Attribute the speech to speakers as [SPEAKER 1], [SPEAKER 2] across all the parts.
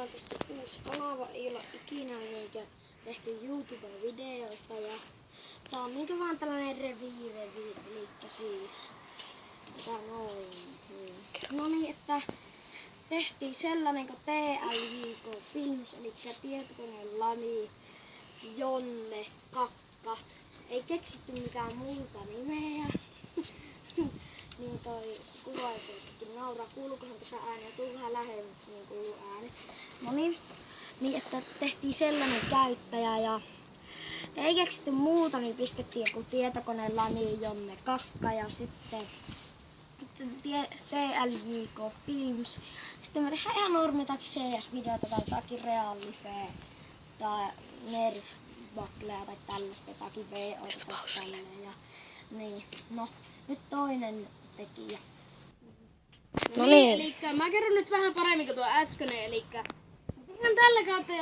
[SPEAKER 1] ollaan tehty uusi kanava, ei olla ikinä tehty YouTube-videoita ja tää on niinku vaan tällainen revi, elikkä siis noin. No niin, että tehtiin sellainen kuin TLJK Films, eli tietokoneen Lani, Jonne, Kakka. Ei keksitty mitään muuta nimeä. Niin toi kuvaajatkin nauraa, kuuluukohan tässä ääni ja tuu vähän lähemmäksi, niin kuuluu ääni. No niin että tehtiin sellainen käyttäjä ja ei keksitty muuta, niin pistettiin joku tietokoneen Lani, Jonne, Kakka ja sitten TLJK Films. Sitten me tehdään ihan normitakin CS-videota tai jotakin Real Life tai Nerf Battlea tai tällaista jotakin VO tai tälleen. Ja niin, no nyt toinen tekijä.
[SPEAKER 2] No niin, elikkä mä kerron nyt vähän paremmin kuin tuo äskeinen, elikkä tehdään tällä kautta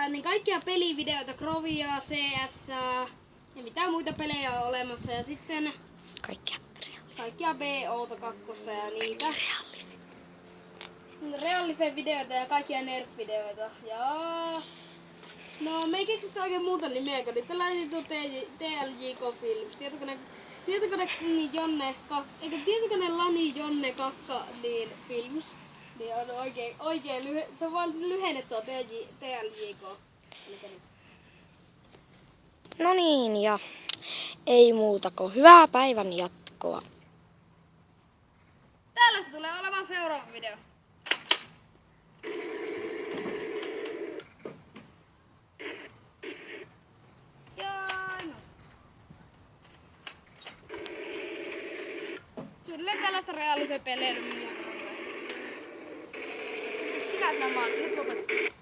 [SPEAKER 2] niin kaikkia pelivideoita, Krovia, CS ja mitä muita pelejä on olemassa ja sitten kaikkia BOta, kakkosta ja niitä. Real Life videoita ja kaikkia Nerf-videoita. Ja no me ei keksitty oikein muuta nimeä, kun nyt tällainen tuo TLJK Films. Tietokone Lani Jonne Kakka niin Films. Niin on oikein se on vaan lyhenne tuo TLJK.
[SPEAKER 1] No niin, ja ei muuta kuin hyvää päivän jatkoa.
[SPEAKER 2] Tällaista tulee olemaan seuraava video. Suunnilleen tällaista Real Life -pelejä muuta. Hyvät nämä on, nyt lopetetaan.